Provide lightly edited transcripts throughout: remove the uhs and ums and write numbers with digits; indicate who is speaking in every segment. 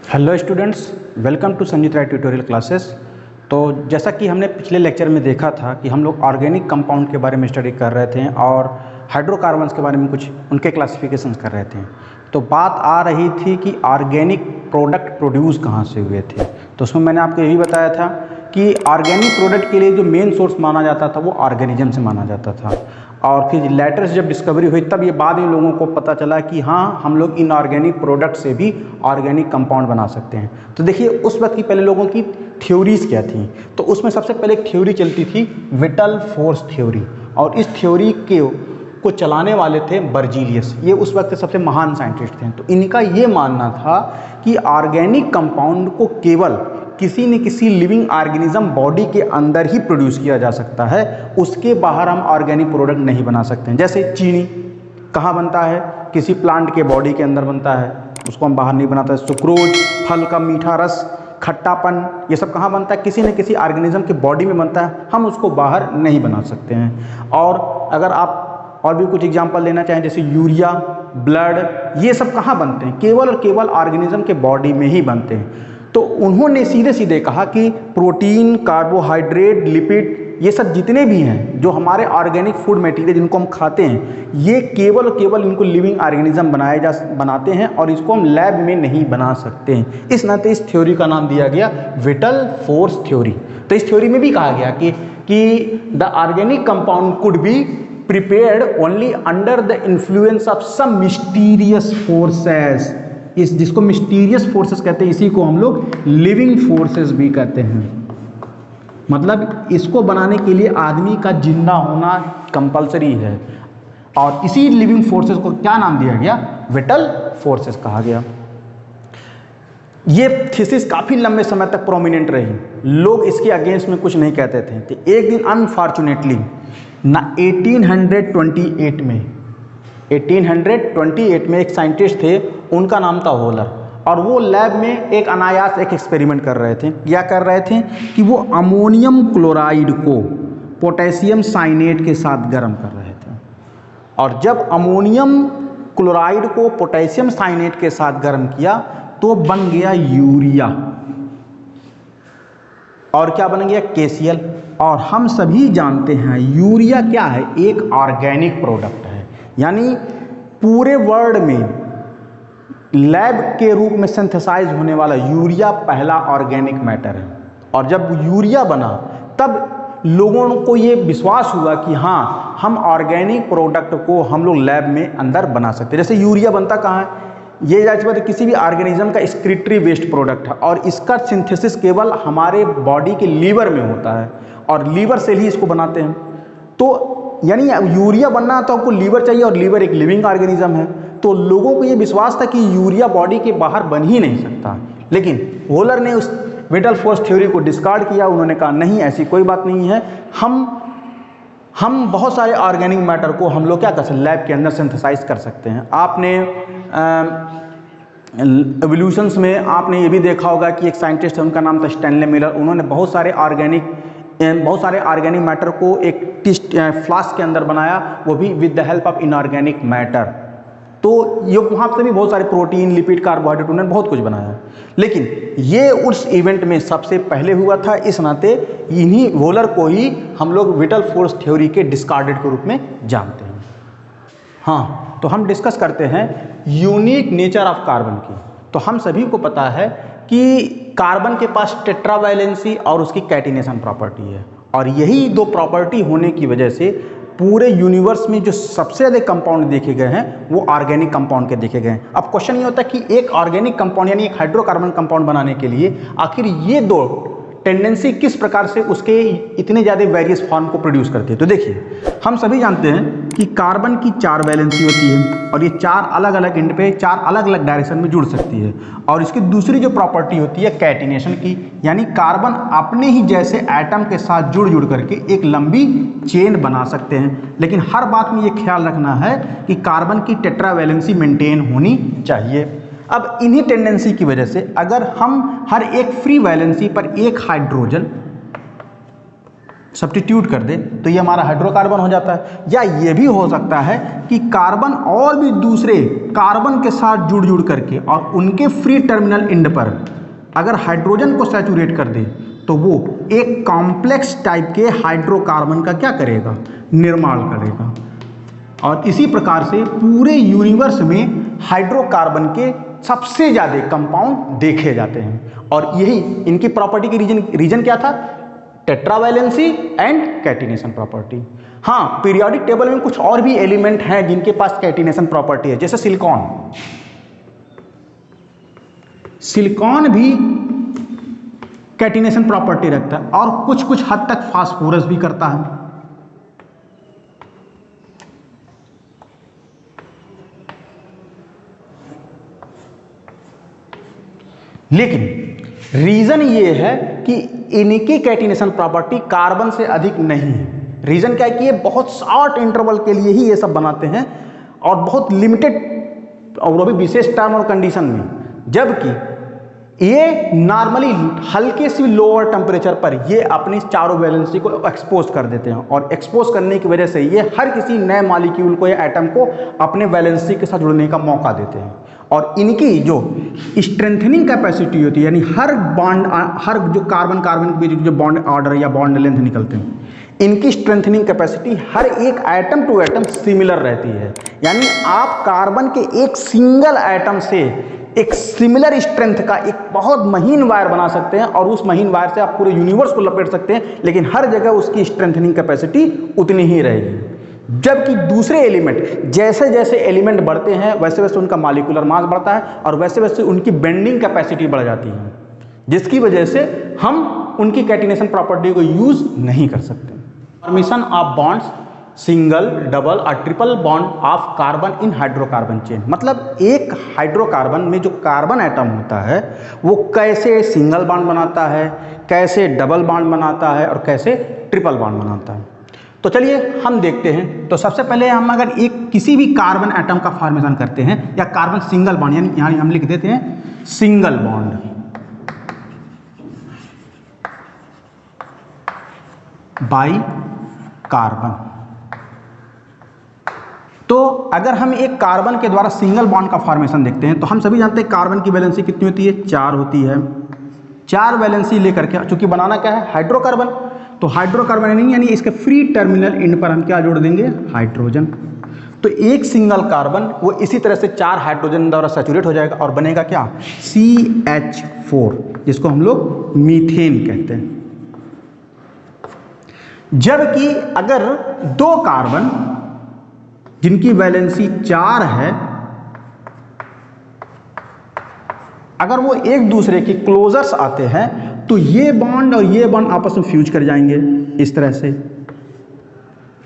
Speaker 1: Hello students, welcome to Sanjeet Rai tutorial classes. तो जैसा कि हमने पिछले लेक्चर में देखा था कि हम लोग ऑर्गेनिक कंपाउंड के बारे में स्टडी कर रहे थे और हाइड्रोकार्बन्स के बारे में कुछ उनके क्लासिफिकेशंस कर रहे थे। तो बात आ रही थी कि ऑर्गेनिक प्रोडक्ट प्रोड्यूस कहाँ से हुए थे। तो उसमें मैंने आपको यही बताया था कि ऑर्गेनिक प्रोडक्ट के लिए जो मेन सोर्स माना जाता था वो ऑर्गेनिज्म से माना जाता था। और फिर लेटर्स जब डिस्कवरी हुई तब ये बाद में लोगों को पता चला कि हाँ, हम लोग इनऑर्गेनिक प्रोडक्ट से भी ऑर्गेनिक कंपाउंड बना सकते हैं। तो देखिए उस वक्त की पहले लोगों की थ्योरीज क्या थी। तो उसमें सबसे पहले एक थ्योरी चलती थी विटल फोर्स थ्योरी, और इस थ्योरी को चलाने वाले थे बर्जीलियस। ये उस वक्त के सबसे महान साइंटिस्ट थे। तो इनका ये मानना था कि ऑर्गेनिक कंपाउंड को केवल किसी न किसी लिविंग ऑर्गेनिज्म बॉडी के अंदर ही प्रोड्यूस किया जा सकता है, उसके बाहर हम ऑर्गेनिक प्रोडक्ट नहीं बना सकते हैं। जैसे चीनी कहाँ बनता है? किसी प्लांट के बॉडी के अंदर बनता है, उसको हम बाहर नहीं बनाते। सुक्रोज, फल का मीठा रस, खट्टापन, ये सब कहाँ बनता है? किसी न किसी ऑर्गेनिज्म के बॉडी में बनता है, हम उसको बाहर नहीं बना सकते हैं। और अगर आप और भी कुछ एग्जांपल लेना चाहें जैसे यूरिया, ब्लड, ये सब कहाँ बनते हैं? केवल और केवल ऑर्गेनिज्म के बॉडी में ही बनते हैं। तो उन्होंने सीधे सीधे कहा कि प्रोटीन, कार्बोहाइड्रेट, लिपिड, ये सब जितने भी हैं जो हमारे ऑर्गेनिक फूड मटेरियल जिनको हम खाते हैं, ये केवल और केवल इनको लिविंग ऑर्गेनिज्म बनाते हैं और इसको हम लैब में नहीं बना सकते हैं। इस नाते इस थ्योरी का नाम दिया गया विटल फोर्स थ्योरी। तो इस थ्योरी में भी कहा गया कि the organic compound could be prepared only under the influence of some mysterious forces। इस जिसको मिस्टीरियस फोर्सेस कहते हैं, इसी को हम लोग लिविंग फोर्सेस भी कहते हैं। मतलब इसको बनाने के लिए आदमी का जिंदा होना कंपलसरी है, और इसी लिविंग फोर्सेस को क्या नाम दिया गया? विटल फोर्सेस कहा गया। ये थीसिस काफ़ी लंबे समय तक प्रोमिनेंट रही। लोग इसके अगेंस्ट में कुछ नहीं कहते थे। तो एक दिन अनफॉर्चुनेटली 1828 में एक साइंटिस्ट थे, उनका नाम था होलर, और वो लैब में एक अनायास एक एक्सपेरिमेंट कर रहे थे। क्या कर रहे थे कि वो अमोनियम क्लोराइड को पोटेशियम साइनेट के साथ गर्म कर रहे थे। और जब अमोनियम क्लोराइड को पोटेशियम साइनेट के साथ गर्म किया तो बन गया यूरिया, और क्या बन गया? KCl। और हम सभी जानते हैं यूरिया क्या है? एक ऑर्गेनिक प्रोडक्ट है। यानी पूरे वर्ल्ड में लैब के रूप में सिंथेसाइज होने वाला यूरिया पहला ऑर्गेनिक मैटर है। और जब यूरिया बना तब लोगों को ये विश्वास हुआ कि हाँ, हम ऑर्गेनिक प्रोडक्ट को हम लोग लैब में अंदर बना सकते हैं। जैसे यूरिया बनता कहाँ है? ये जाहिर सी बात है किसी भी ऑर्गेनिज्म का एक्सक्रीटरी वेस्ट प्रोडक्ट है, और इसका सिंथेसिस केवल हमारे बॉडी के लीवर में होता है, और लीवर से ही इसको बनाते हैं। तो यानी यूरिया बनना है तो आपको लीवर चाहिए, और लीवर एक लिविंग ऑर्गेनिज्म है। तो लोगों को ये विश्वास था कि यूरिया बॉडी के बाहर बन ही नहीं सकता। लेकिन होलर ने उस विटल फोर्स थ्योरी को डिस्कार्ड किया। उन्होंने कहा नहीं, ऐसी कोई बात नहीं है। हम बहुत सारे ऑर्गेनिक मैटर को हम लोग क्या कर सकते हैं? लैब के अंदर सिंथेसाइज कर सकते हैं। आपने एवोल्यूशंस में आपने ये भी देखा होगा कि एक साइंटिस्ट है, उनका नाम था स्टैनले मिलर। उन्होंने बहुत सारे ऑर्गेनिक मैटर को एक फ्लास्क के अंदर बनाया, वो भी with the help of inorganic matter. तो ये वहाँ से भी बहुत सारे प्रोटीन, लिपिड, कार्बोहाइड्रेट, उन्होंने बहुत कुछ बनाया। लेकिन ये उस इवेंट में सबसे पहले हुआ था, इस नाते इन्हीं होलर को ही हम लोग विटल फोर्स थ्योरी के डिस्कार्डेड के रूप में जानते हैं। हाँ, तो हम डिस्कस करते हैं यूनिक नेचर ऑफ कार्बन की। तो हम सभी को पता है कि कार्बन के पास टेट्रावैलेंसी और उसकी कैटिनेशन प्रॉपर्टी है, और यही दो प्रॉपर्टी होने की वजह से पूरे यूनिवर्स में जो सबसे ज़्यादा कंपाउंड देखे गए हैं वो ऑर्गेनिक कंपाउंड के देखे गए हैं। अब क्वेश्चन ये होता है कि एक ऑर्गेनिक कंपाउंड यानी एक हाइड्रोकार्बन कंपाउंड बनाने के लिए आखिर ये दो टेंडेंसी किस प्रकार से उसके इतने ज़्यादा वेरियस फॉर्म को प्रोड्यूस करती है। तो देखिए, हम सभी जानते हैं कि कार्बन की 4 वैलेंसी होती है, और ये 4 अलग अलग एंड पे 4 अलग अलग डायरेक्शन में जुड़ सकती है। और इसकी दूसरी जो प्रॉपर्टी होती है कैटिनेशन की, यानी कार्बन अपने ही जैसे एटम के साथ जुड़ करके एक लंबी चेन बना सकते हैं। लेकिन हर बात में ये ख्याल रखना है कि कार्बन की टेट्रावैलेंसी मेंटेन होनी चाहिए। अब इन्हीं टेंडेंसी की वजह से अगर हम हर एक फ्री वैलेंसी पर एक हाइड्रोजन सब्स्टिट्यूट कर दे तो ये हमारा हाइड्रोकार्बन हो जाता है। या ये भी हो सकता है कि कार्बन और भी दूसरे कार्बन के साथ जुड़ जुड़ करके और उनके फ्री टर्मिनल एंड पर अगर हाइड्रोजन को सैचुरेट कर दे तो वो एक कॉम्प्लेक्स टाइप के हाइड्रोकार्बन का क्या करेगा, निर्माण करेगा। और इसी प्रकार से पूरे यूनिवर्स में हाइड्रोकार्बन के सबसे ज़्यादा कंपाउंड देखे जाते हैं। और यही इनकी प्रॉपर्टी की रीजन क्या था, टेट्रावैलेंसी एंड कैटिनेशन प्रॉपर्टी। हाँ, पीरियोडिक टेबल में कुछ और भी एलिमेंट हैं जिनके पास कैटिनेशन प्रॉपर्टी है, जैसे सिलिकॉन। सिलिकॉन भी कैटिनेशन प्रॉपर्टी रखता है और कुछ कुछ हद तक फास्फोरस भी करता है। लेकिन रीजन ये है कि इनकी कैटिनेशन प्रॉपर्टी कार्बन से अधिक नहीं है। रीजन क्या है कि ये बहुत शॉर्ट इंटरवल के लिए ही ये सब बनाते हैं और बहुत लिमिटेड और वो भी विशेष टर्म और कंडीशन में, जबकि ये नॉर्मली हल्के से लोअर टेम्परेचर पर ये अपनी चारों वैलेंसी को एक्सपोज कर देते हैं और एक्सपोज करने की वजह से ये हर किसी नए मॉलिक्यूल को या एटम को अपने वैलेंसी के साथ जुड़ने का मौका देते हैं। और इनकी जो स्ट्रेंथनिंग कैपेसिटी होती है, यानी हर बॉन्ड, हर जो कार्बन कार्बन के बीच जो बॉन्ड ऑर्डर या बॉन्ड लेंथ निकलते हैं, इनकी स्ट्रेंथनिंग कैपेसिटी हर एक एटम टू एटम सिमिलर रहती है। यानी आप कार्बन के एक सिंगल एटम से एक सिमिलर स्ट्रेंथ का एक बहुत महीन वायर बना सकते हैं और उस महीन वायर से आप पूरे यूनिवर्स को लपेट सकते हैं, लेकिन हर जगह उसकी स्ट्रेंथनिंग कैपेसिटी उतनी ही रहेगी। जबकि दूसरे एलिमेंट, जैसे जैसे एलिमेंट बढ़ते हैं वैसे वैसे उनका मॉलिक्यूलर मास बढ़ता है और वैसे वैसे उनकी बेंडिंग कैपेसिटी बढ़ जाती है, जिसकी वजह से हम उनकी कैटिनेशन प्रॉपर्टी को यूज नहीं कर सकते। Formation of bonds, single, double और triple bond of carbon in hydrocarbon chain, मतलब एक हाइड्रोकार्बन में जो कार्बन एटम होता है वो कैसे सिंगल बॉन्ड बनाता है, कैसे डबल बॉन्ड बनाता है और कैसे ट्रिपल बॉन्ड बनाता है। तो चलिए हम देखते हैं। तो सबसे पहले हम अगर एक किसी भी कार्बन एटम का फॉर्मेशन करते हैं या कार्बन सिंगल बॉन्ड, यानी यहाँ हम लिख देते हैं सिंगल बॉन्ड, बाई कार्बन। तो अगर हम एक कार्बन के द्वारा सिंगल बॉन्ड का फॉर्मेशन देखते हैं तो हम सभी जानते हैं कार्बन की वैलेंसी कितनी होती है, 4 होती है। 4 वैलेंसी लेकर के, चूंकि बनाना क्या है, हाइड्रोकार्बन, तो हाइड्रोकार्बन नहीं, यानी इसके फ्री टर्मिनल एंड पर हम क्या जोड़ देंगे, हाइड्रोजन। तो एक सिंगल कार्बन वो इसी तरह से 4 हाइड्रोजन द्वारा सैचुरेट हो जाएगा और बनेगा क्या, CH4, जिसको हम लोग मीथेन कहते हैं। जबकि अगर 2 कार्बन जिनकी वैलेंसी 4 है, अगर वो एक दूसरे के क्लोजर्स आते हैं तो ये बॉन्ड और ये बॉन्ड आपस में फ्यूज कर जाएंगे इस तरह से।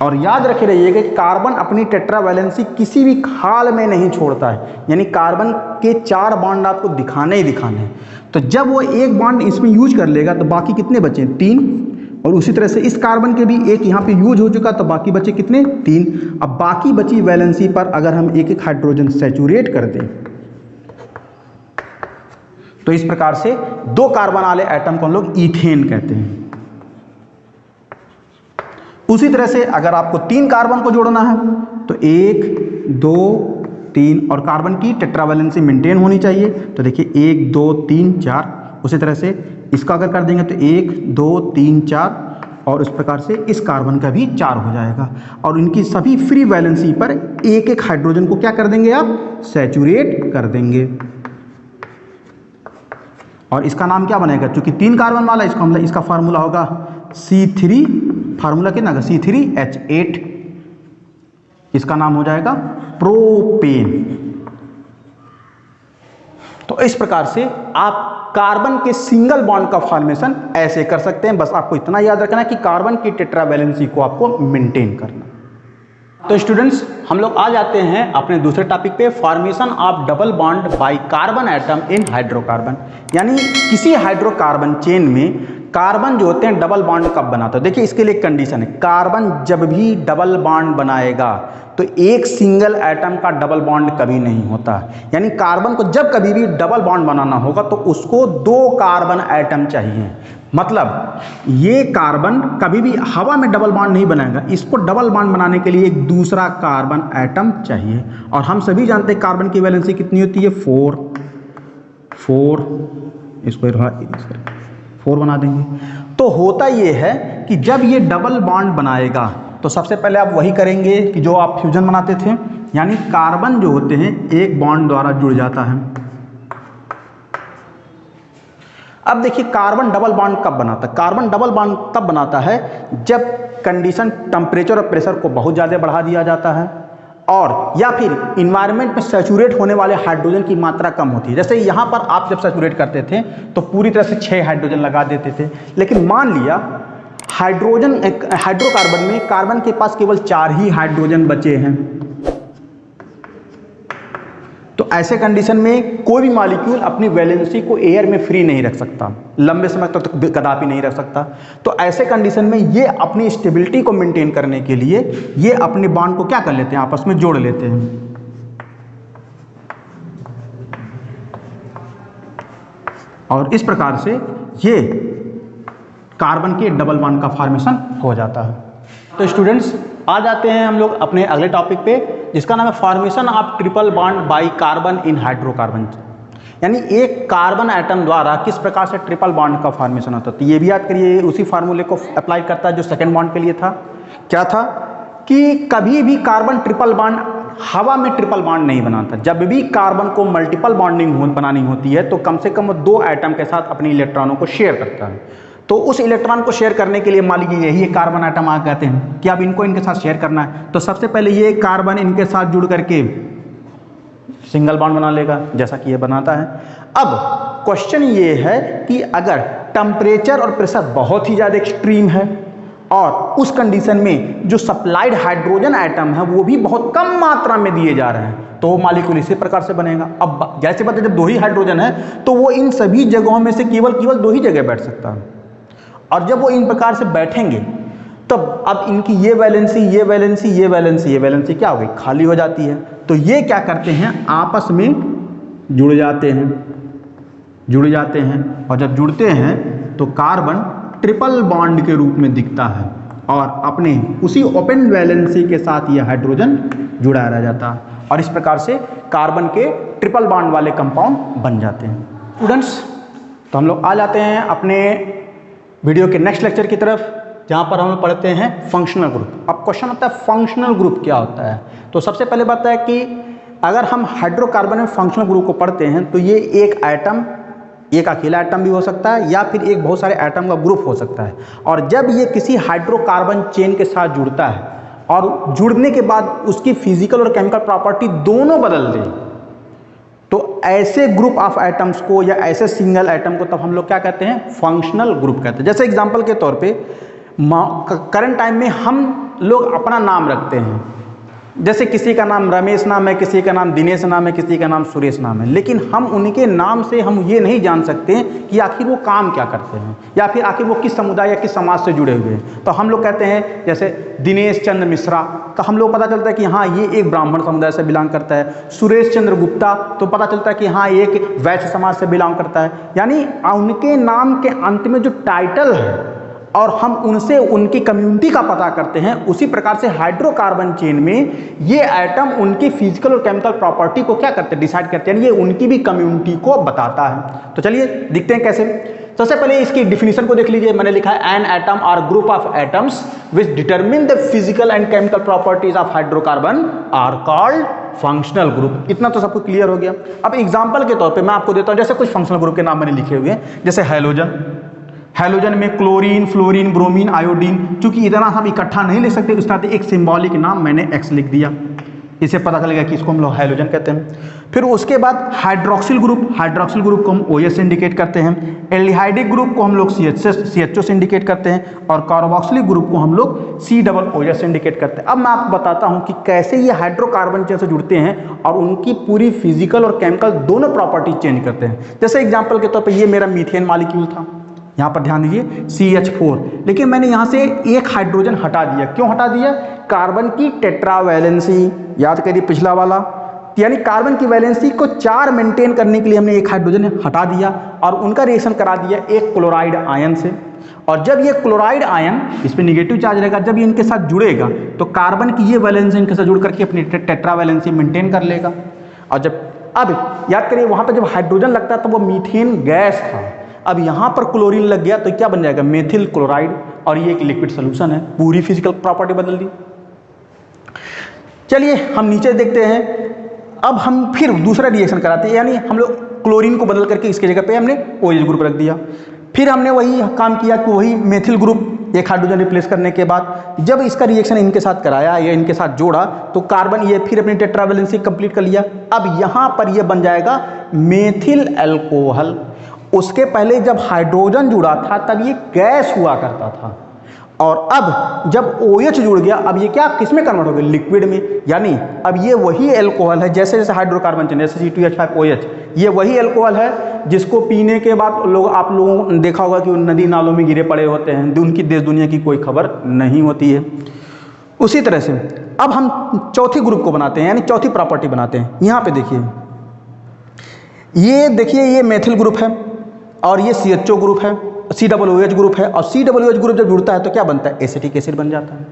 Speaker 1: और याद रखे रहिएगा कि कार्बन अपनी टेट्रा वैलेंसी किसी भी हाल में नहीं छोड़ता है, यानी कार्बन के 4 बॉन्ड आपको दिखाने ही दिखाने हैं। तो जब वो एक बॉन्ड इसमें यूज कर लेगा तो बाकी कितने बचे, 3। और उसी तरह से इस कार्बन के भी एक यहाँ पे यूज हो चुका तो बाकी बचे कितने, 3। अब बाकी बची वैलेंसी पर अगर हम एक एक हाइड्रोजन सैचुरेट कर दें तो इस प्रकार से 2 कार्बन वाले एटम को हम लोग ईथेन कहते हैं। उसी तरह से अगर आपको 3 कार्बन को जोड़ना है तो 1, 2, 3 और कार्बन की टेट्रावैलेंसी मेंटेन होनी चाहिए। तो देखिए 1, 2, 3, 4। उसी तरह से इसका अगर कर देंगे तो 1, 2, 3, 4 और इस प्रकार से इस कार्बन का भी 4 हो जाएगा। और इनकी सभी फ्री वैलेंसी पर एक एक हाइड्रोजन को क्या कर देंगे, आप सैचुरेट कर देंगे। और इसका नाम क्या बनेगा, चूंकि 3 कार्बन वाला इसका फार्मूला होगा C3, फार्मूला कितना, C3H8। इसका नाम हो जाएगा प्रोपेन। तो इस प्रकार से आप कार्बन के सिंगल बॉन्ड का फॉर्मेशन ऐसे कर सकते हैं। बस आपको इतना याद रखना है कि कार्बन की टेट्रा वैलेंसी को आपको मेंटेन करना। तो स्टूडेंट्स, हम लोग आ जाते हैं अपने दूसरे टॉपिक पे, formation of double bond by carbon atom in hydrocarbon. यानी किसी हाइड्रोकार्बन चेन में कार्बन जो होते हैं डबल बॉन्ड कब बनाता है। देखिए इसके लिए एक कंडीशन है, कार्बन जब भी डबल बॉन्ड बनाएगा तो एक सिंगल एटम का डबल बॉन्ड कभी नहीं होता। यानी कार्बन को जब कभी भी डबल बॉन्ड बनाना होगा तो उसको 2 कार्बन एटम चाहिए। मतलब ये कार्बन कभी भी हवा में डबल बॉन्ड नहीं बनाएगा, इसको डबल बॉन्ड बनाने के लिए एक दूसरा कार्बन एटम चाहिए। और हम सभी जानते हैं कार्बन की वैलेंसी कितनी होती है, 4, इसको 4 बना देंगे। तो होता ये है कि जब ये डबल बॉन्ड बनाएगा तो सबसे पहले आप वही करेंगे कि जो आप फ्यूजन बनाते थे, यानी कार्बन जो होते हैं एक बॉन्ड द्वारा जुड़ जाता है। अब देखिए कार्बन डबल बॉन्ड कब बनाता है, कार्बन डबल बॉन्ड तब बनाता है जब कंडीशन टेम्परेचर और प्रेशर को बहुत ज़्यादा बढ़ा दिया जाता है और या फिर इन्वायरमेंट में सैचुरेट होने वाले हाइड्रोजन की मात्रा कम होती है। जैसे यहाँ पर आप जब सैचुरेट करते थे तो पूरी तरह से 6 हाइड्रोजन लगा देते थे, लेकिन मान लिया हाइड्रोकार्बन में कार्बन के पास केवल 4 ही हाइड्रोजन बचे हैं, तो ऐसे कंडीशन में कोई भी मॉलिक्यूल अपनी वैलेंसी को एयर में फ्री नहीं रख सकता, लंबे समय तक तो कदापि नहीं रख सकता। तो ऐसे कंडीशन में ये अपनी स्टेबिलिटी को मेंटेन करने के लिए ये अपने बॉन्ड को क्या कर लेते हैं, आपस में जोड़ लेते हैं। और इस प्रकार से ये कार्बन के डबल बॉन्ड का फॉर्मेशन हो जाता है। तो स्टूडेंट्स आ जाते हैं हम लोग अपने अगले टॉपिक पे, जिसका नाम है formation of triple bond by carbon in hydrocarbon. यानी एक कार्बन एटम द्वारा किस प्रकार से ट्रिपल बॉन्ड का फॉर्मेशन होता है। तो ये भी याद करिए, उसी फार्मूले को अप्लाई करता है जो सेकेंड बॉन्ड के लिए था। क्या था कि कभी भी कार्बन ट्रिपल बॉन्ड हवा में ट्रिपल बॉन्ड नहीं बनाता। जब भी कार्बन को मल्टीपल बॉन्डिंग बनानी होती है तो कम से कम 2 एटम के साथ अपने इलेक्ट्रॉनों को शेयर करता है। तो उस इलेक्ट्रॉन को शेयर करने के लिए मान लीजिए यही एक कार्बन एटम आ कहते हैं कि अब इनको इनके साथ शेयर करना है, तो सबसे पहले ये कार्बन इनके साथ जुड़ करके सिंगल बॉन्ड बना लेगा, जैसा कि ये बनाता है। अब क्वेश्चन ये है कि अगर टेम्परेचर और प्रेशर बहुत ही ज़्यादा एक्सट्रीम है और उस कंडीशन में जो सप्लाइड हाइड्रोजन एटम है वो भी बहुत कम मात्रा में दिए जा रहे हैं, तो वो मॉलिक्यूल इसी प्रकार से बनेगा। अब जैसे बात है, जब 2 ही हाइड्रोजन है तो वो इन सभी जगहों में से केवल 2 ही जगह बैठ सकता है। और जब वो इन प्रकार से बैठेंगे तब अब इनकी ये वैलेंसी क्या हो गई, खाली हो जाती है। तो ये क्या करते हैं, आपस में जुड़ जाते हैं और जब जुड़ते हैं तो कार्बन ट्रिपल बॉन्ड के रूप में दिखता है और अपने उसी ओपन वैलेंसी के साथ ये हाइड्रोजन जुड़ा रह जाता है और इस प्रकार से कार्बन के ट्रिपल बॉन्ड वाले कंपाउंड बन जाते हैं। स्टूडेंट्स, तो हम लोग आ जाते हैं अपने वीडियो के नेक्स्ट लेक्चर की तरफ, जहाँ पर हम लोग पढ़ते हैं फंक्शनल ग्रुप। अब क्वेश्चन होता है फंक्शनल ग्रुप क्या होता है। तो सबसे पहले बात है कि अगर हम हाइड्रोकार्बन में फंक्शनल ग्रुप को पढ़ते हैं तो ये एक एटम, एक अकेला एटम भी हो सकता है या फिर एक बहुत सारे एटम का ग्रुप हो सकता है। और जब ये किसी हाइड्रोकार्बन चेन के साथ जुड़ता है और जुड़ने के बाद उसकी फिजिकल और केमिकल प्रॉपर्टी दोनों बदल दे, तो ऐसे ग्रुप ऑफ एटम्स को या ऐसे सिंगल एटम को तब हम लोग क्या कहते हैं, फंक्शनल ग्रुप कहते हैं। जैसे एग्जांपल के तौर पे करंट टाइम में हम लोग अपना नाम रखते हैं, जैसे किसी का नाम रमेश नाम है, किसी का नाम दिनेश नाम है, किसी का नाम सुरेश नाम है, लेकिन हम उनके नाम से हम ये नहीं जान सकते कि आखिर वो काम क्या करते हैं या फिर आखिर वो किस समुदाय या किस समाज से जुड़े हुए हैं। तो हम लोग कहते हैं जैसे दिनेश चंद्र मिश्रा, तो हम लोग पता चलता है कि हाँ ये एक ब्राह्मण समुदाय से बिलोंग करता है। सुरेश चंद्र गुप्ता, तो पता चलता है कि हाँ एक वैश्य समाज से बिलोंग करता है। यानी उनके नाम के अंत में जो टाइटल है और हम उनसे उनकी कम्युनिटी का पता करते हैं, उसी प्रकार से हाइड्रोकार्बन चेन में ये एटम उनकी फिजिकल और केमिकल प्रॉपर्टी को क्या करते हैं, डिसाइड करते हैं, ये उनकी भी कम्युनिटी को बताता है। तो चलिए देखते हैं कैसे। सबसे पहले इसकी डिफिनीशन को देख लीजिए। मैंने लिखा है एन एटम और group of atoms which determine the physical and chemical properties of hydrocarbon are called functional group. इतना तो सबको क्लियर हो गया। अब एग्जाम्पल के तौर पर मैं आपको देता हूँ, जैसे कुछ फंक्शनल ग्रुप के नाम मैंने लिखे हुए हैं, जैसे हैलोजन। हैलोजन में क्लोरीन, फ्लोरीन, ब्रोमीन, आयोडीन, चूंकि इतना हम इकट्ठा नहीं लिख सकते, उस तरह एक सिंबॉलिक नाम मैंने एक्स लिख दिया, इसे पता चलेगा कि इसको हम लोग हैलोजन कहते हैं। फिर उसके बाद हाइड्रोक्सिल ग्रुप, हाइड्रोक्सिल ग्रुप को हम OH से इंडिकेट करते हैं। एल्डिहाइडिक ग्रुप को हम लोग CHO से इंडिकेट करते हैं और कार्बोक्सिलिक ग्रुप को हम लोग COOH से इंडिकेट करते हैं। अब मैं आपको बताता हूं कि कैसे ये हाइड्रोकार्बन चेन से जुड़ते हैं और उनकी पूरी फिजिकल और केमिकल दोनों प्रॉपर्टी चेंज करते हैं। जैसे एग्जाम्पल के तौर पर ये मेरा मीथेन मॉलिक्यूल था, यहाँ पर ध्यान दीजिए CH4, लेकिन मैंने यहाँ से एक हाइड्रोजन हटा दिया। क्यों हटा दिया? कार्बन की टेट्रावैलेंसी, याद करिए पिछला वाला, यानी कार्बन की वैलेंसी को 4 मेंटेन करने के लिए हमने एक हाइड्रोजन हटा दिया और उनका रिएक्शन करा दिया एक क्लोराइड आयन से। और जब ये क्लोराइड आयन, इस पे निगेटिव चार्ज रहेगा, जब ये इनके साथ जुड़ेगा तो कार्बन की ये वैलेंसी इनके साथ जुड़ करके अपनी टेट्रा वैलेंसी मेंटेन कर लेगा। और जब अब याद करिए वहाँ पर जब हाइड्रोजन लगता है तो वो मीथेन गैस था, अब यहाँ पर क्लोरीन लग गया तो क्या बन जाएगा, मेथिल क्लोराइड, और ये एक लिक्विड सोल्यूशन है। पूरी फिजिकल प्रॉपर्टी बदल दी। चलिए हम नीचे देखते हैं। अब हम फिर दूसरा रिएक्शन कराते हैं, यानी हम लोग क्लोरीन को बदल करके इसकी जगह पे हमने OH ग्रुप रख दिया। फिर हमने वही काम किया कि वही मेथिल ग्रुप एक हाइड्रोजन रिप्लेस करने के बाद जब इसका रिएक्शन इनके साथ कराया या इनके साथ जोड़ा तो कार्बन ये फिर अपनी टेट्रा वैलेंसी कंप्लीट कर लिया। अब यहाँ पर ये बन जाएगा मेथिल अल्कोहल। उसके पहले जब हाइड्रोजन जुड़ा था तब ये गैस हुआ करता था, और अब जब OH जुड़ गया अब ये क्या किसमें कन्वर्ट हो गया, लिक्विड में। यानी अब ये वही अल्कोहल है, जैसे जैसे हाइड्रोकार्बन चेन जैसे C2H5OH, ये वही अल्कोहल है जिसको पीने के बाद आप लोगों ने देखा होगा कि नदी नालों में गिरे पड़े होते हैं, उनकी देश दुनिया की कोई खबर नहीं होती है। उसी तरह से अब हम चौथी ग्रुप को बनाते हैं, यानी चौथी प्रॉपर्टी बनाते हैं। यहाँ पे देखिए, ये देखिए ये मेथिल ग्रुप है और ये CHO ग्रुप है, COOH ग्रुप है, और COOH ग्रुप जब जुड़ता है तो क्या बनता है, एसिटिक एसिड बन जाता है।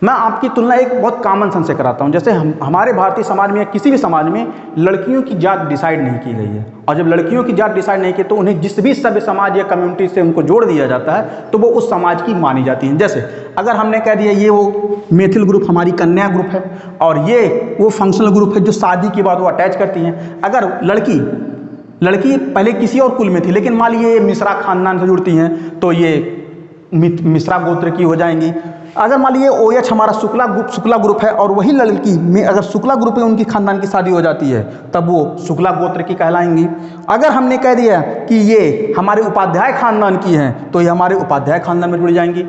Speaker 1: मैं आपकी तुलना एक बहुत कॉमन सेंस से कराता हूँ। जैसे हमारे भारतीय समाज में या किसी भी समाज में लड़कियों की जात डिसाइड नहीं की गई है, और जब लड़कियों की जात डिसाइड नहीं की तो उन्हें जिस भी सभ्य समाज या कम्युनिटी से उनको जोड़ दिया जाता है तो वो उस समाज की मानी जाती है। जैसे अगर हमने कह दिया ये वो मेथिल ग्रुप हमारी कन्या ग्रुप है और ये वो फंक्शनल ग्रुप है जो शादी के बाद वो अटैच करती हैं। अगर लड़की पहले किसी और कुल में थी, लेकिन मान लीजिए मिश्रा खानदान से जुड़ती हैं तो ये मिश्रा गोत्र की हो जाएंगी। अगर मान लीजिए OH हमारा शुक्ला ग्रुप है और वही लड़की में अगर शुक्ला ग्रुप में उनकी खानदान की शादी हो जाती है तब वो शुक्ला गोत्र की कहलाएंगी। अगर हमने कह दिया कि ये हमारे उपाध्याय खानदान की हैं तो ये हमारे उपाध्याय खानदान में जुड़ जाएंगी।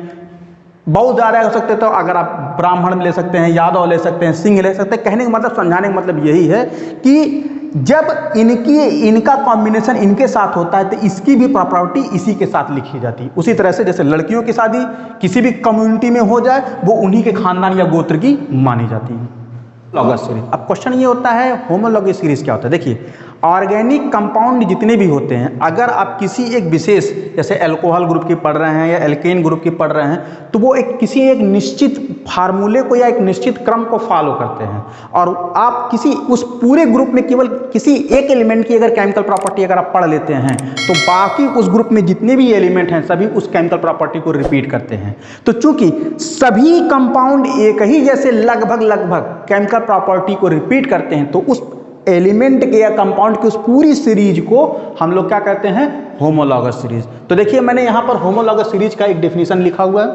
Speaker 1: बहुत ज़्यादा हो सकते तो अगर आप ब्राह्मण ले सकते हैं, यादव ले सकते हैं, सिंह ले सकते हैं। कहने का मतलब, समझाने का मतलब यही है कि जब इनका कॉम्बिनेशन इनके साथ होता है तो इसकी भी प्रॉपर्टी इसी के साथ लिखी जाती है। उसी तरह से जैसे लड़कियों की शादी किसी भी कम्युनिटी में हो जाए वो उन्हीं के खानदान या गोत्र की मानी जाती है। Homologous series. अब क्वेश्चन ये होता है होमोलॉगस सीरीज क्या होता है। देखिए ऑर्गेनिक कंपाउंड जितने भी होते हैं, अगर आप किसी एक विशेष जैसे अल्कोहल ग्रुप की पढ़ रहे हैं या एल्केन ग्रुप की पढ़ रहे हैं तो वो किसी एक निश्चित फार्मूले को या एक निश्चित क्रम को फॉलो करते हैं, और आप किसी उस पूरे ग्रुप में केवल किसी एक एलिमेंट की अगर केमिकल प्रॉपर्टी अगर आप पढ़ लेते हैं तो बाकी उस ग्रुप में जितने भी एलिमेंट हैं सभी उस केमिकल प्रॉपर्टी को रिपीट करते हैं। तो चूंकि सभी कंपाउंड एक ही जैसे लगभग केमिकल प्रॉपर्टी को रिपीट करते हैं तो उस एलिमेंट के या कंपाउंड की उस पूरी सीरीज को हम लोग क्या कहते हैं, होमोलॉगस सीरीज। तो देखिए मैंने यहां पर होमोलॉगस सीरीज का एक डेफिनेशन लिखा हुआ है,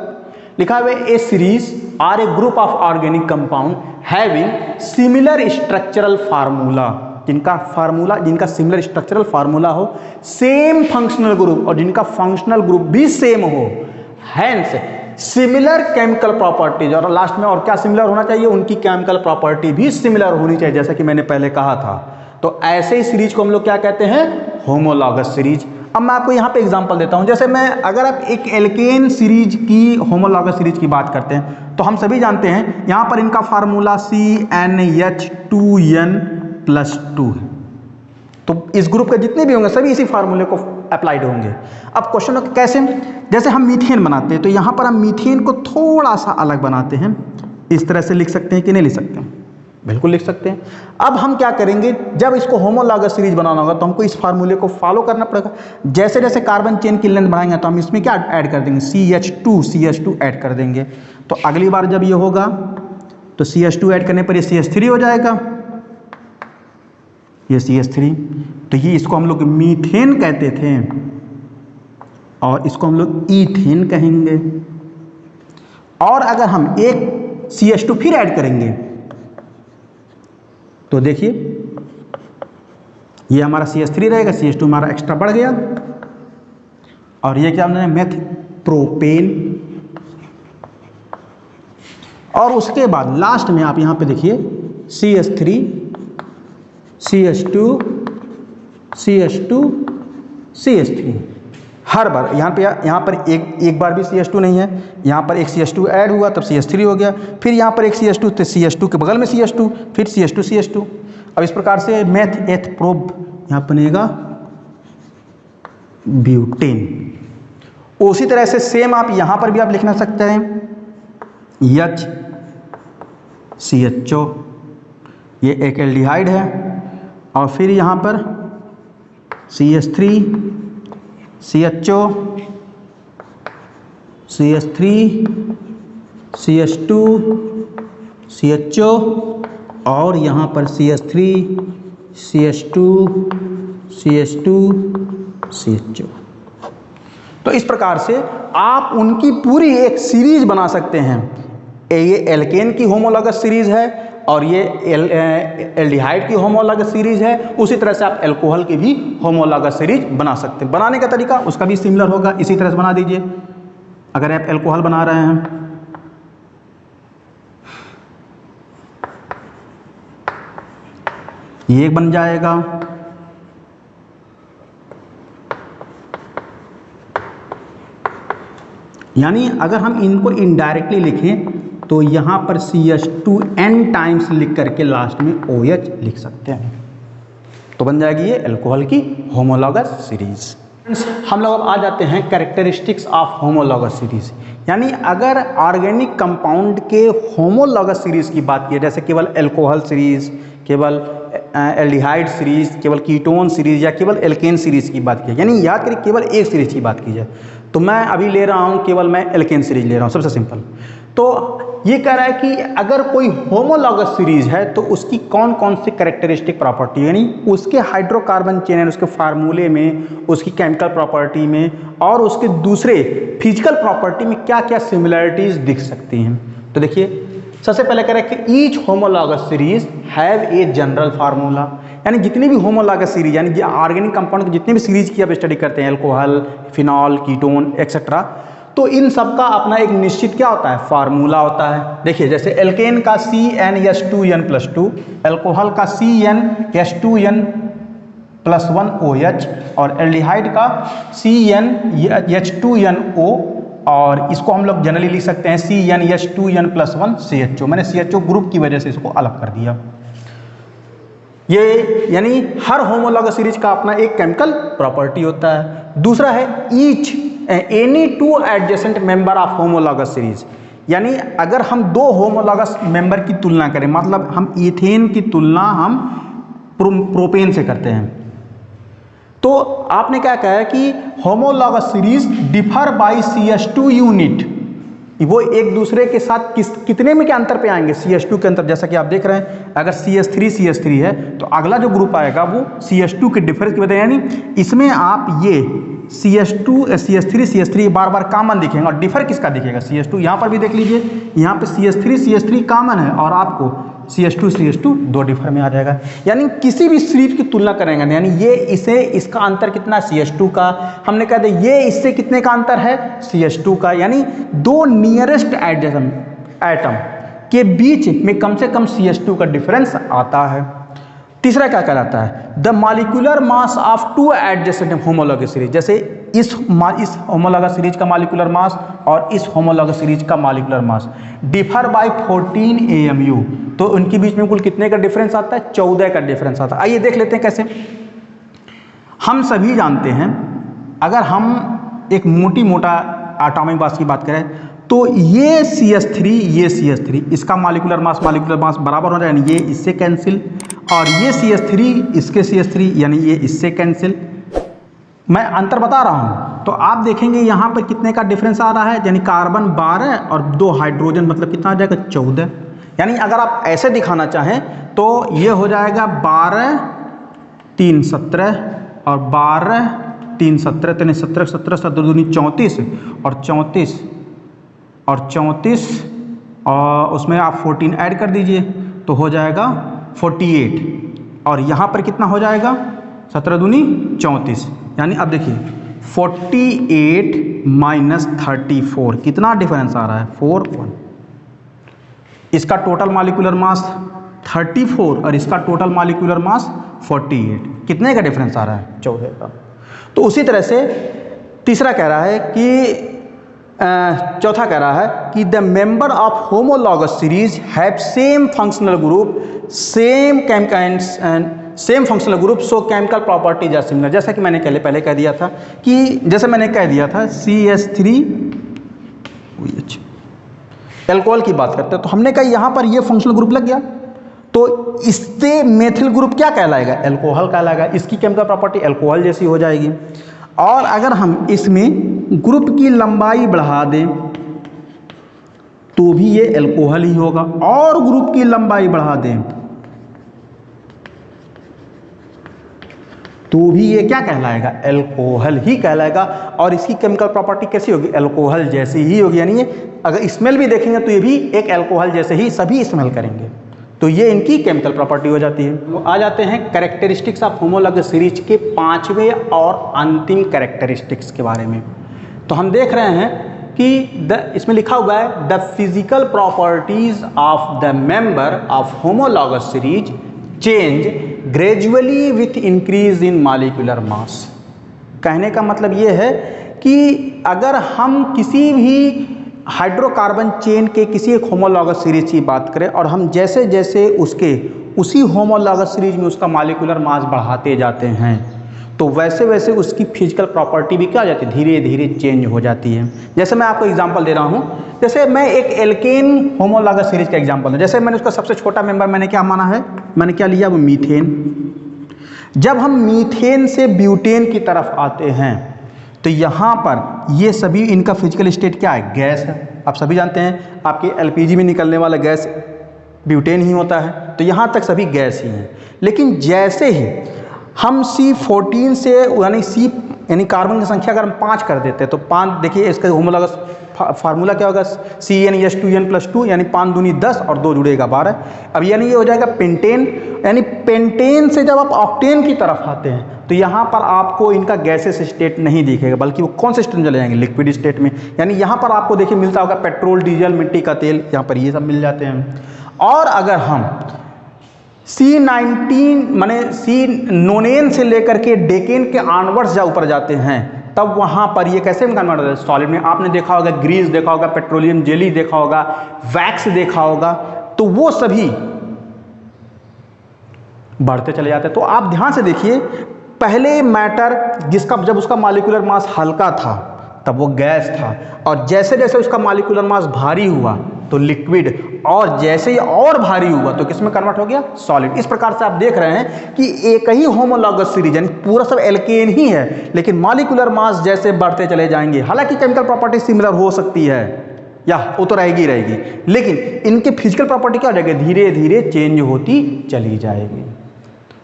Speaker 1: a series are a group of organic compound having similar structural formula, जिनका सिमिलर स्ट्रक्चरल फार्मूला हो, सेम फंक्शनल ग्रुप और जिनका फंक्शनल ग्रुप भी सेम हो, हैंस सिमिलर केमिकल प्रॉपर्टीज। और लास्ट में और क्या सिमिलर होना चाहिए, उनकी केमिकल प्रॉपर्टी भी सिमिलर होनी चाहिए, जैसा कि मैंने पहले कहा था। तो ऐसे ही सीरीज को हम लोग क्या कहते हैं, होमोलॉगस सीरीज। अब मैं आपको यहाँ पे एग्जांपल देता हूँ। जैसे अगर आप एक एल्केन सीरीज की होमोलॉगस सीरीज की बात करते हैं तो हम सभी जानते हैं यहाँ पर इनका फार्मूला CnH2n+2 है। तो इस ग्रुप के जितने भी होंगे सभी इसी फार्मूले को अप्लाइड होंगे। अब क्वेश्चन कैसे, जैसे हम मीथेन बनाते हैं तो यहाँ पर हम मीथेन को थोड़ा सा अलग बनाते हैं। इस तरह से लिख सकते हैं कि नहीं लिख सकते हैं, बिल्कुल लिख सकते हैं। अब हम क्या करेंगे, जब इसको होमोलॉगस सीरीज बनाना होगा तो हमको इस फार्मूले को फॉलो करना पड़ेगा। जैसे जैसे कार्बन चेन की लेंथ बढ़ाएंगे तो हम इसमें क्या ऐड कर देंगे, CH2 ऐड कर देंगे। तो अगली बार जब ये होगा तो CH2 ऐड करने पर ये CH3 हो जाएगा, ये CH3। तो ये इसको हम लोग मीथेन कहते थे और इसको हम लोग ईथेन कहेंगे। और अगर हम एक CH2 फिर ऐड करेंगे तो देखिए ये हमारा CH3 रहेगा, CH2 हमारा एक्स्ट्रा बढ़ गया, और ये क्या हमने मेथ प्रोपेन। और उसके बाद लास्ट में आप यहां पे देखिए CH3 CH2 CH2 CH3। हर बार यहाँ पर एक बार भी CH2 नहीं है, यहाँ पर एक CH2 ऐड हुआ तब CH3 हो गया, फिर यहाँ पर एक CH2 तो CH2 के बगल में CH2, फिर CH2। अब इस प्रकार से मेथ एथ प्रोब यहाँ बनेगा ब्यूटेन। उसी तरह से सेम आप यहाँ पर भी आप लिखना सकते हैं HCHO, ये एक एल्डिहाइड है, और फिर यहाँ पर CH3 CHO CH3 CH2 CHO, और यहाँ पर CH3 CH2 CH2 CHO। तो इस प्रकार से आप उनकी पूरी एक सीरीज बना सकते हैं। ये एल्केन की होमोलॉगस सीरीज है और ये एल्डिहाइड की होमोलॉगस सीरीज है। उसी तरह से आप अल्कोहल की भी होमोलॉगस सीरीज बना सकते हैं। बनाने का तरीका उसका भी सिमिलर होगा, इसी तरह से बना दीजिए। अगर आप अल्कोहल बना रहे हैं, ये एक बन जाएगा, यानी अगर हम इनको इनडायरेक्टली लिखें तो यहाँ पर CH2N टाइम्स लिख करके लास्ट में OH लिख सकते हैं, तो बन जाएगी ये अल्कोहल की होमोलॉगस सीरीज। हम लोग अब आ जाते हैं कैरेक्टरिस्टिक्स ऑफ होमोलॉगस सीरीज, यानी अगर ऑर्गेनिक कंपाउंड के होमोलॉगस सीरीज की बात की, जैसे केवल अल्कोहल सीरीज, केवल एल्डिहाइड सीरीज, केवल कीटोन सीरीज या केवल एल्केन सीरीज की बात की, यानी याद करिए केवल एक सीरीज की बात की जाए, तो मैं अभी ले रहा हूँ केवल मैं एल्केन सीरीज ले रहा हूँ, सबसे सिंपल। तो ये कह रहा है कि अगर कोई होमोलॉगस सीरीज है तो उसकी कौन कौन सी कैरेक्टरिस्टिक प्रॉपर्टी, यानी उसके हाइड्रोकार्बन चेन है, उसके फार्मूले में, उसकी केमिकल प्रॉपर्टी में और उसके दूसरे फिजिकल प्रॉपर्टी में क्या क्या सिमिलरिटीज दिख सकती हैं। तो देखिए सबसे पहले कह रहे हैं कि each homologous series have a general formula, यानी जितनी भी होमोलॉगस सीरीज यानी ऑर्गेनिक कंपाउंड की जितनी भी सीरीज की आप स्टडी करते हैं, अल्कोहल, फिनॉल, कीटोन एक्सेट्रा, तो इन सब का अपना एक निश्चित क्या होता है, फार्मूला होता है। देखिए जैसे एल्केन का CnH2n+2, अल्कोहल का CnH2n+1 OH और एल्डिहाइड का CnH2nO, और इसको हम लोग जनरली लिख सकते हैं CnH2n+1 CHO। मैंने CHO ग्रुप की वजह से इसको अलग कर दिया। ये यानी हर होमोलॉगस सीरीज का अपना एक केमिकल प्रॉपर्टी होता है। दूसरा है each any two adjacent member of homologous series, यानी अगर हम दो होमोलॉगस मेंबर की तुलना करें, मतलब हम ईथेन की तुलना हम प्रोपेन से करते हैं, तो आपने क्या कहा है कि homologous series differ by CH2 unit, वो एक दूसरे के साथ कितने में क्या अंतर पे आएंगे, CH2 के अंतर। जैसा कि आप देख रहे हैं अगर CH3 है तो अगला जो ग्रुप आएगा वो CH2 के डिफरेंस की वजह, यानी इसमें आप ये CH3 बार बार कॉमन दिखेंगे और डिफर किसका दिखेगा, CH2। यहाँ पर भी देख लीजिए, यहाँ पे CH3 कॉमन है और आपको CH2 दो डिफर में आ जाएगा। यानी किसी भी सीरीज की तुलना करेंगे, यानी ये इसे इसका अंतर कितना CH2 का, हमने कहा था ये इससे कितने का अंतर है CH2 का, यानी दो नियरेस्ट एटम के बीच में कम से कम CH2 का डिफरेंस आता है। तीसरा क्या कहलाता है, the molecular mass of two adjacent homologous series, जैसे इस होमोलॉगस सीरीज का मॉलिक्यूलर मास और इस होमोलॉगस सीरीज का molecular mass differ by 14 AMU, तो उनके बीच में कुल कितने का डिफरेंस आता है, 14 का डिफरेंस आता है। आइए देख लेते हैं कैसे। हम सभी जानते हैं अगर हम एक मोटा एटॉमिक मास की बात करें तो ये CH3 इसका मॉलिक्यूलर मास बराबर हो जाए, यानी ये इससे कैंसिल, और ये CH3 इसके CH3 यानी ये इससे कैंसिल। मैं अंतर बता रहा हूँ तो आप देखेंगे यहाँ पर कितने का डिफरेंस आ रहा है, यानी कार्बन 12 और 2 हाइड्रोजन, मतलब कितना आ जाएगा 14। यानी अगर आप ऐसे दिखाना चाहें तो ये हो जाएगा 12 3 17 और 12 3 17, तो 17 17 दूनी 34 और 34 और उसमें आप 14 ऐड कर दीजिए तो हो जाएगा 48, और यहाँ पर कितना हो जाएगा 17 दूनी 34, यानी अब देखिए 48 माइनस 34 कितना डिफरेंस आ रहा है 41। इसका टोटल मॉलिक्यूलर मास 34 और इसका टोटल मॉलिक्यूलर मास 48, कितने का डिफरेंस आ रहा है 14 का। तो उसी तरह से तीसरा कह रहा है कि चौथा कह रहा है कि the member of homologous series have same functional group, same chemicals and same functional group, so chemical properties are similar. जैसा कि मैंने पहले कह दिया था कि जैसे मैंने कह दिया था CH3 एल्कोहल की बात करते हैं, तो हमने कहा यहाँ पर ये फंक्शनल ग्रुप लग गया, तो इससे मेथिल ग्रुप क्या कहलाएगा? एल्कोहल कहलाएगा। इसकी केमिकल प्रॉपर्टी एल्कोहल जैसी हो जाएगी। और अगर हम इसमें ग्रुप की लंबाई बढ़ा दें तो भी ये एल्कोहल ही होगा, और ग्रुप की लंबाई बढ़ा दें तो भी ये क्या कहलाएगा? एल्कोहल ही कहलाएगा। और इसकी केमिकल प्रॉपर्टी कैसी होगी? एल्कोहल जैसी ही होगी। यानी ये अगर स्मेल भी देखेंगे तो ये भी एक एल्कोहल जैसे ही सभी स्मेल करेंगे। तो ये इनकी केमिकल प्रॉपर्टी हो जाती है। तो आ जाते हैं कैरेक्टरिस्टिक्स ऑफ होमोलॉगस सीरीज के 5वें और अंतिम कैरेक्टरिस्टिक्स के बारे में। तो हम देख रहे हैं कि इसमें लिखा हुआ है the physical properties of the member of homologous series change gradually with increase in molecular mass. कहने का मतलब ये है कि अगर हम किसी भी हाइड्रोकार्बन चेन के किसी एक होमोलॉगस सीरीज की बात करें और हम जैसे जैसे उसी होमोलॉगस सीरीज में उसका मॉलिक्यूलर मास बढ़ाते जाते हैं तो वैसे वैसे उसकी फिजिकल प्रॉपर्टी भी क्या हो जाती है? धीरे धीरे चेंज हो जाती है। जैसे मैं आपको एग्जांपल दे रहा हूँ, जैसे मैं एक एल्केन होमोलॉगस सीरीज का एग्जांपल दूँ। जैसे मैंने उसका सबसे छोटा मेंबर मैंने क्या माना है? मैंने क्या लिया? वो मीथेन। जब हम मीथेन से ब्यूटेन की तरफ आते हैं तो यहाँ पर ये सभी इनका फिजिकल स्टेट क्या है? गैस है। आप सभी जानते हैं आपके LPG में निकलने वाला गैस ब्यूटेन ही होता है। तो यहाँ तक सभी गैस ही हैं। लेकिन जैसे ही हम C14 से यानी कार्बन की संख्या अगर हम 5 कर देते हैं तो 5, देखिए इसका होमोलॉगस फार्मूला क्या होगा? CnH2n+2 यानी 5 दूनी 10 और 2 जुड़ेगा 12। अब यानी ये हो जाएगा पेंटेन। यानी पेंटेन से जब आप ऑक्टेन की तरफ आते हैं तो यहाँ पर आपको इनका गैसेस स्टेट नहीं दिखेगा, बल्कि वो कौन से स्टेट में चले जाएंगे? लिक्विड स्टेट में। यानी यहाँ पर आपको देखिए मिलता होगा पेट्रोल, डीजल, मिट्टी का तेल, यहाँ पर ये सब मिल जाते हैं। और अगर हम C19 माने नोनेन से लेकर के डेकेन के ऑनवर्ड्स जब ऊपर जाते हैं तब वहाँ पर ये कैसे कन्वर्ट होता है? सॉलिड में। आपने देखा होगा ग्रीस देखा होगा, पेट्रोलियम जेली देखा होगा, वैक्स देखा होगा, तो वो सभी बढ़ते चले जाते हैं। तो आप ध्यान से देखिए, पहले मैटर जब उसका मॉलिक्यूलर मास हल्का था तब वो गैस था, और जैसे जैसे उसका मॉलिक्यूलर मास भारी हुआ तो लिक्विड, और जैसे ही और भारी हुआ तो किस में कन्वर्ट हो गया? सॉलिड। इस प्रकार से आप देख रहे हैं कि एक ही होमोलॉगस सीरीज यानी पूरा सब एल्केन ही है, लेकिन मॉलिक्यूलर मास जैसे बढ़ते चले जाएंगे, हालांकि केमिकल प्रॉपर्टी सिमिलर हो सकती है या वो तो रहेगी, लेकिन इनके फिजिकल प्रॉपर्टी क्या हो जाएगी? धीरे धीरे चेंज होती चली जाएगी।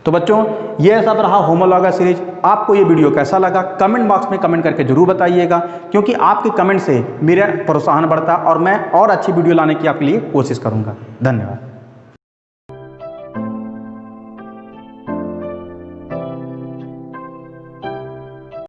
Speaker 1: तो बच्चों, यह सब रहा होमोलॉगस सीरीज। आपको ये वीडियो कैसा लगा कमेंट बॉक्स में कमेंट करके जरूर बताइएगा, क्योंकि आपके कमेंट से मेरा प्रोत्साहन बढ़ता और मैं और अच्छी वीडियो लाने की आपके लिए कोशिश करूंगा। धन्यवाद।